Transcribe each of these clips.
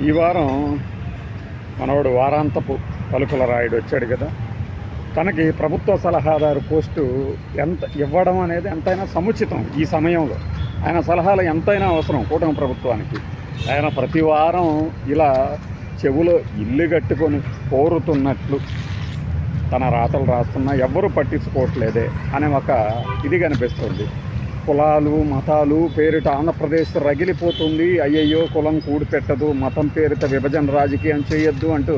ఈ వారం మనవాడు వారాంతపు పలుకుల రాయుడు వచ్చాడు కదా. తనకి ప్రభుత్వ సలహాదారు పోస్టు ఎంత ఇవ్వడం అనేది ఎంతైనా సముచితం. ఈ సమయంలో ఆయన సలహాలు ఎంతైనా అవసరం కూటమి ప్రభుత్వానికి. ఆయన ప్రతి వారం ఇలా చెవులో ఇల్లు కట్టుకొని కోరుతున్నట్లు తన రాతలు రాస్తున్నా ఎవ్వరూ పట్టించుకోవట్లేదే అనే ఒక ఇది కనిపిస్తుంది. కులాలు మతాలు పేరిట ఆంధ్రప్రదేశ్ రగిలిపోతుంది, అయ్యయ్యో కులం కూడి పెట్టదు, మతం పేరిట విభజన రాజకీయం చేయొద్దు అంటూ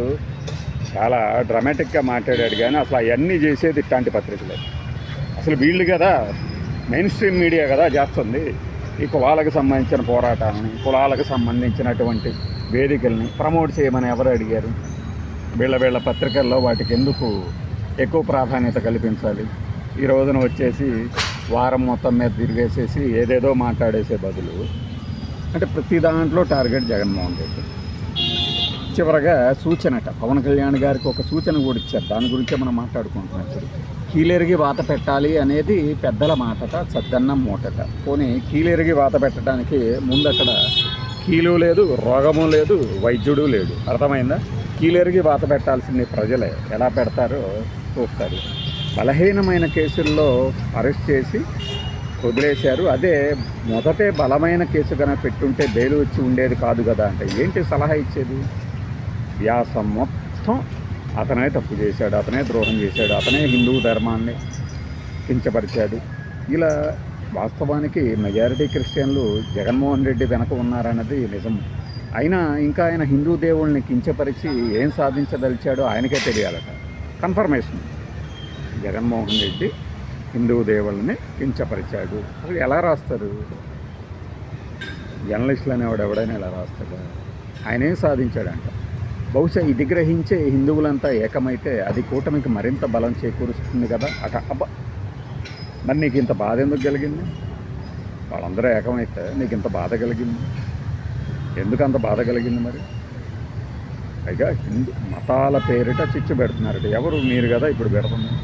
చాలా డ్రామాటిక్గా మాట్లాడాడు. కానీ అసలు అవన్నీ చేసేది ఇట్లాంటి పత్రికలే. అసలు వీళ్ళు కదా మెయిన్ స్ట్రీమ్ మీడియా కదా చేస్తుంది. ఈ కులాలకు సంబంధించిన పోరాటాలని, కులాలకు సంబంధించినటువంటి వేదికల్ని ప్రమోట్ చేయమని ఎవరు అడిగారు? వీళ్ళ పత్రికల్లో వాటికి ఎందుకు ఎక్కువ ప్రాధాన్యత కల్పించాలి? ఈ రోజున వచ్చేసి వారం మొత్తం మీద తిరిగేసేసి ఏదేదో మాట్లాడేసే బదులు అంటే ప్రతి దాంట్లో టార్గెట్ జగన్మోహన్ రెడ్డి. చివరగా సూచనట పవన్ కళ్యాణ్ గారికి ఒక సూచన కూడా ఇచ్చారు. దాని గురించే మనం మాట్లాడుకుంటున్నాం. ఇప్పుడు కీలెరిగి వాత పెట్టాలి అనేది పెద్దల మాటట, సద్దన్నం మూటట. పోనీ కీలెరిగి వాత పెట్టడానికి ముందు అక్కడ కీలు లేదు, రోగము లేదు, వైద్యుడు లేడు. అర్థమైందా? కీలెరిగి వాత పెట్టాల్సింది ప్రజలే. ఎలా పెడతారో చూస్తారు. బలహీనమైన కేసుల్లో అరెస్ట్ చేసి వదిలేశారు. అదే మొదటే బలమైన కేసు కనుక పెట్టుంటే బెయిల్ వచ్చి ఉండేది కాదు కదా. అంటే ఏంటి సలహా ఇచ్చేది? వ్యాసం మొత్తం అతనే తప్పు చేశాడు, అతనే ద్రోహం చేశాడు, అతనే హిందూ ధర్మాన్ని కించపరిచాడు. ఇలా వాస్తవానికి మెజారిటీ క్రిస్టియన్లు జగన్మోహన్ రెడ్డి వెనక ఉన్నారన్నది నిజం. అయినా ఇంకా ఆయన హిందూ దేవుళ్ళని కించపరిచి ఏం సాధించదలిచాడో ఆయనకే తెలియాలట. కన్ఫర్మేషన్, జగన్మోహన్ రెడ్డి హిందూ దేవుళ్ళని కించపరిచాడు. అసలు ఎలా రాస్తారు? జర్నలిస్టులు అనేవాడు ఎవడైనా ఎలా రాస్తాడు? ఆయన ఏం సాధించాడంట? బహుశా ఇది గ్రహించే హిందువులంతా ఏకమైతే అది కూటమికి మరింత బలం చేకూరుస్తుంది కదా. అబ్బా, మరి నీకు ఇంత బాధ ఎందుకు కలిగింది? వాళ్ళందరూ ఏకమైతే నీకు ఇంత బాధ కలిగింది ఎందుకు? అంత బాధ కలిగింది మరి? పైగా హిందూ మతాల పేరిట చిచ్చు పెడుతున్నారట. ఎవరు? మీరు కదా ఇప్పుడు పెడుతున్నారు.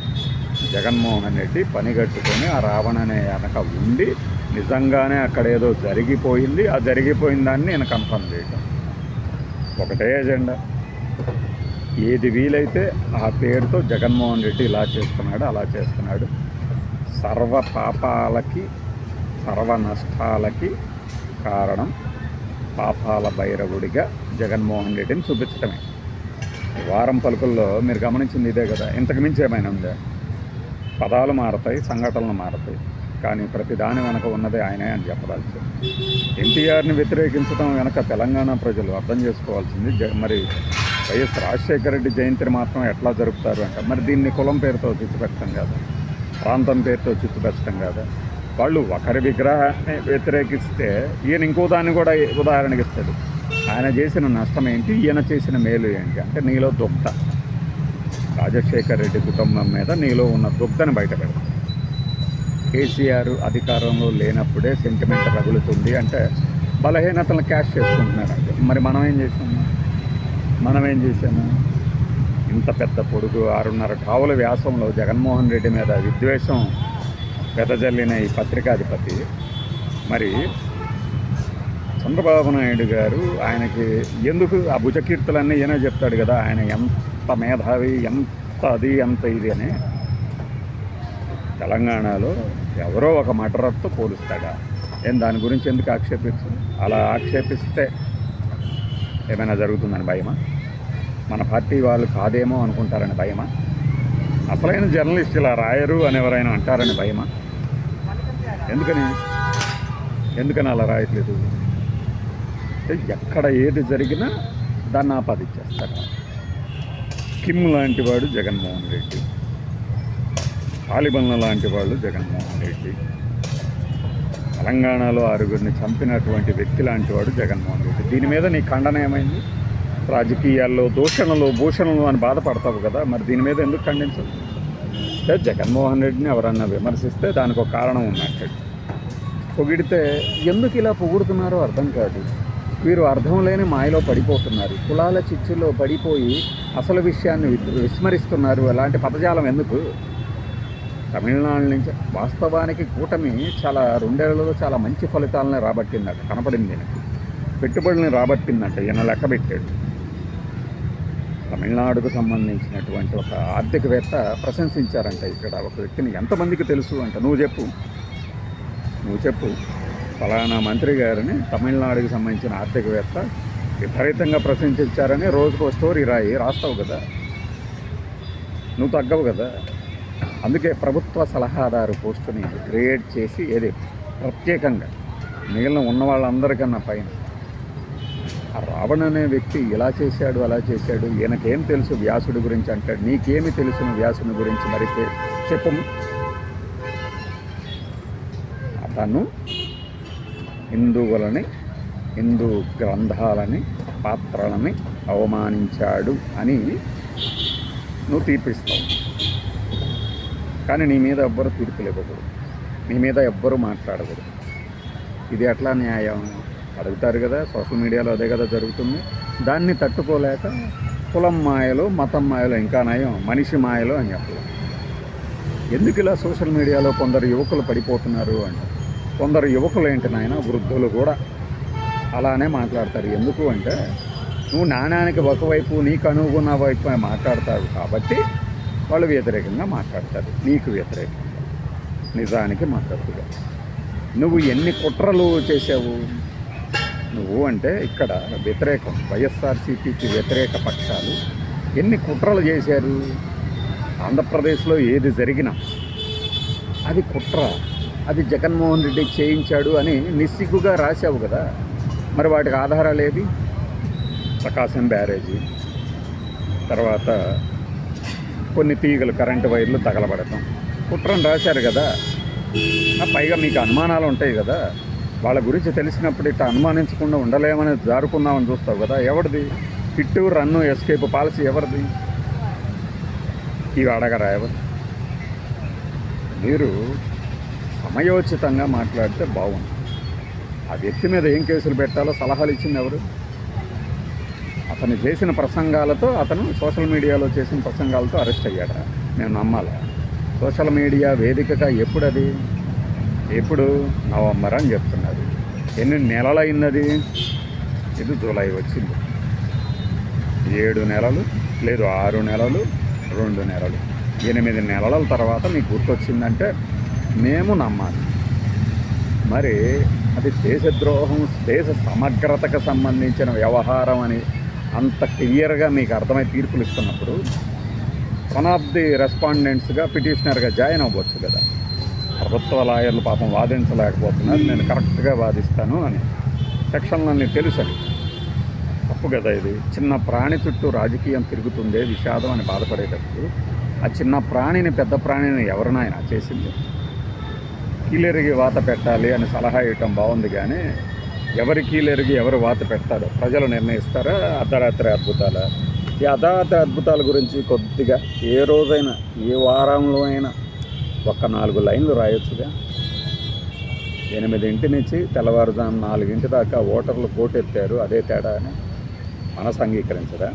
జగన్మోహన్ రెడ్డి పని కట్టుకొని ఆ రావణ అనే వెనక ఉండి నిజంగానే అక్కడ ఏదో జరిగిపోయింది. ఆ జరిగిపోయిన దాన్ని నేను కన్ఫర్మ్ చేయటం ఒకటే ఎజెండా. ఏది వీలైతే ఆ పేరుతో జగన్మోహన్ రెడ్డి ఇలా చేస్తున్నాడు, అలా చేస్తున్నాడు. సర్వ పాపాలకి, సర్వ నష్టాలకి కారణం పాపాల భైరవుడిగా జగన్మోహన్ రెడ్డిని చూపించటమే. వారం పలుకుల్లో మీరు గమనించింది ఇదే కదా. ఇంతకు మించి ఏమైనా ఉందా? పదాలు మారతాయి, సంఘటనలు మారతాయి, కానీ ప్రతి దాని వెనక ఉన్నదే ఆయనే అని చెప్పాల్సింది. ఎన్టీఆర్ని వ్యతిరేకించడం వెనక తెలంగాణ ప్రజలు అర్థం చేసుకోవాల్సింది. మరి వైఎస్ రాజశేఖర రెడ్డి జయంతిని మాత్రం ఎట్లా జరుపుతారు అంటే, మరి దీన్ని కులం పేరుతో చిచ్చుపెట్టడం కాదు, ప్రాంతం పేరుతో చిచ్చుపెట్టడం కాదు. వాళ్ళు ఒకరి విగ్రహాన్ని వ్యతిరేకిస్తే ఈయన ఇంకో దాన్ని కూడా ఉదాహరణకి ఇస్తాడు. ఆయన చేసిన నష్టం ఏంటి, ఈయన చేసిన మేలు ఏంటి అంటే నీలో దుగ్ధ, రాజశేఖర రెడ్డి కుటుంబం మీద నీలో ఉన్న దుగ్ధని బయటపెడతాం. కేసీఆర్ అధికారంలో లేనప్పుడే సెంటిమెంట్ రగులుతుంది అంటే బలహీనతలను క్యాష్ చేసుకుంటున్నారు అంటే. మరి మనం ఏం చేసాము? ఇంత పెద్ద పొడుగు 6.5 కావుల వ్యాసంలో జగన్మోహన్ రెడ్డి మీద విద్వేషం వెదజల్లిన ఈ పత్రికాధిపతి మరి చంద్రబాబు నాయుడు గారు ఆయనకి ఎందుకు ఆ భుజకీర్తులన్నీ ఈయనే చెప్తాడు కదా, ఆయన ఎంత మేధావి, ఎంత అది, ఎంత ఇది అని. తెలంగాణలో ఎవరో ఒక మటరర్తో పోలుస్తాడా? దాని గురించి ఎందుకు ఆక్షేపించు? అలా ఆక్షేపిస్తే ఏమైనా జరుగుతుందని భయమా? మన పార్టీ వాళ్ళు కాదేమో అనుకుంటారని భయమా? అసలైన జర్నలిస్ట్ ఇలా రాయరు అని ఎవరైనా అంటారని భయమా? ఎందుకని అలా రాయట్లేదు? ఎక్కడ ఏది జరిగినా దాన్ని ఆపాదించేస్తారు. కిమ్ లాంటి వాడు జగన్మోహన్ రెడ్డి, తాలిబన్ల లాంటి వాళ్ళు జగన్మోహన్ రెడ్డి, తెలంగాణలో 6గురిని చంపినటువంటి వ్యక్తి లాంటి వాడు జగన్మోహన్ రెడ్డి. దీని మీద నీ ఖండన ఏమైంది? రాజకీయాల్లో భూషణలు అని బాధపడతావు కదా, మరి దీని మీద ఎందుకు ఖండించదు? జగన్మోహన్ రెడ్డిని ఎవరన్నా విమర్శిస్తే దానికి ఒక కారణం ఉన్నట్టు. పొగిడితే ఎందుకు ఇలా పొగుడుతున్నారో అర్థం కాదు. వీరు అర్థం లేని మాయలో పడిపోతున్నారు. కులాల చిచ్చులో పడిపోయి అసలు విషయాన్ని విస్మరిస్తున్నారు. అలాంటి పదజాలం ఎందుకు? తమిళనాడు నుంచి వాస్తవానికి కూటమి 2 ఏళ్లలో చాలా మంచి ఫలితాలను రాబట్టిందట, కనపడింది. పెట్టుబడుల్ని రాబట్టిందంట. ఈయన లెక్క పెట్టాడు. తమిళనాడుకు సంబంధించినటువంటి ఒక ఆర్థికవేత్త ప్రశంసించారంట ఇక్కడ ఒక వ్యక్తిని. ఎంతమందికి తెలుసు అంట? నువ్వు చెప్పు ఫలానా మంత్రి గారిని తమిళనాడుకి సంబంధించిన ఆర్థికవేత్త విపరీతంగా ప్రశంసించారని రోజుకో స్టోరీ రాస్తావు కదా, నువ్వు తగ్గవు కదా. అందుకే ప్రభుత్వ సలహాదారు పోస్టుని క్రియేట్ చేసి ఏది ప్రత్యేకంగా మిగిలిన ఉన్న వాళ్ళందరికన్నా పైన ఆ రావణ్ అనే వ్యక్తి ఇలా చేశాడు అలా చేశాడు, ఈయనకేం తెలుసు వ్యాసుడి గురించి అంటాడు. నీకేమి తెలుసు వ్యాసుని గురించి? మరి చెప్పు. అతను హిందువులని, హిందూ గ్రంథాలని, పాత్రలని అవమానించాడు అని నువ్వు తీర్పిస్తావు. కానీ నీ మీద ఎవ్వరు తీర్పులు ఇవ్వకూడదు, నీ మీద ఎవ్వరూ మాట్లాడకూడదు. ఇది ఎట్లా న్యాయం అడుగుతారు కదా. సోషల్ మీడియాలో అదే కదా జరుగుతుంది. దాన్ని తట్టుకోలేక కులం మాయలు, మతం మాయలు, ఇంకా నయం మనిషి మాయలు అని చెప్పాలి. ఎందుకు ఇలా సోషల్ మీడియాలో కొందరు యువకులు పడిపోతున్నారు అంటే, కొందరు యువకులు ఏంటి నాయన, వృద్ధులు కూడా అలానే మాట్లాడతారు. ఎందుకు అంటే నువ్వు నాణ్యానికి ఒకవైపు, నీకు అనుగుణ వైపు మాట్లాడతావు కాబట్టి వాళ్ళు వ్యతిరేకంగా మాట్లాడతారు, నీకు వ్యతిరేకంగా. నిజానికి మాట్లాడుతుగా నువ్వు ఎన్ని కుట్రలు చేసావు. నువ్వు అంటే ఇక్కడ వ్యతిరేకం, వైఎస్ఆర్సీపీకి వ్యతిరేక పక్షాలు ఎన్ని కుట్రలు చేశారు. ఆంధ్రప్రదేశ్లో ఏది జరిగినా అది కుట్ర, అది జగన్మోహన్ రెడ్డి చేయించాడు అని నిస్సిగ్గుగా రాశావు కదా. మరి వాటికి ఆధారాలు ఏవి? ప్రకాశం బ్యారేజీ, తర్వాత కొన్ని తీగలు, కరెంటు వైర్లు తగలబడటం, కుట్రను రాశారు కదా. పైగా మీకు అనుమానాలు ఉంటాయి కదా, వాళ్ళ గురించి తెలిసినప్పుడు ఇట్లా అనుమానించకుండా ఉండలేమని జారుకుందామని చూస్తావు కదా. ఎవరిది హిట్టు రన్ను ఎస్కేప్ పాలసీ? ఎవరిది? ఇవి అడగరా ఎవరు? మీరు సమయోచితంగా మాట్లాడితే బాగుంది. ఆ వ్యక్తి మీద ఏం కేసులు పెట్టాలో సలహాలు ఇచ్చింది ఎవరు? అతను చేసిన ప్రసంగాలతో, అతను సోషల్ మీడియాలో చేసిన ప్రసంగాలతో అరెస్ట్ అయ్యాడా? నేను నమ్మాలా? సోషల్ మీడియా వేదికగా ఎప్పుడు నవంబర్ అని చెప్తున్నారు. ఎన్ని నెలలైంది? ఇది జూలై వచ్చింది. 7 నెలలు లేదు, 6 నెలలు, 2 నెలలు, 8 నెలల తర్వాత మీకు గుర్తొచ్చిందంటే మేము నమ్మాలి. మరి అది దేశద్రోహం, దేశ సమగ్రతకు సంబంధించిన వ్యవహారం అని అంత క్లియర్గా మీకు అర్థమై తీర్పులు ఇస్తున్నప్పుడు వన్ ఆఫ్ ది రెస్పాండెంట్స్గా పిటిషనర్గా జాయిన్ అవ్వచ్చు కదా. ప్రభుత్వ లాయర్లు పాపం వాదించలేకపోతున్నారు, నేను కరెక్ట్గా వాదిస్తాను అని సెక్షన్లన్నీ తెలుసని. తప్పు కదా ఇది. చిన్న ప్రాణి చుట్టూ రాజకీయం తిరుగుతుందే విషాదం అని బాధపడేటప్పుడు ఆ చిన్న ప్రాణిని, పెద్ద ప్రాణిని ఎవరినైనా చేసింది? కీలెరిగి వాత పెట్టాలి అని సలహా ఇవ్వటం బాగుంది, కానీ ఎవరి కీలెరిగి ఎవరు వాత పెడతారో ప్రజలు నిర్ణయిస్తారా? అర్ధరాత్రి అద్భుతాల ఈ అర్ధరాత్రి అద్భుతాల గురించి కొద్దిగా ఏ రోజైనా, ఏ వారంలో అయినా ఒక 4 లైన్లు రాయొచ్చుగా. 8 నుంచి తెల్లవారుజాము 4 దాకా ఓటర్లు కోటెత్తారు, అదే తేడా అని మనసు అంగీకరించదా?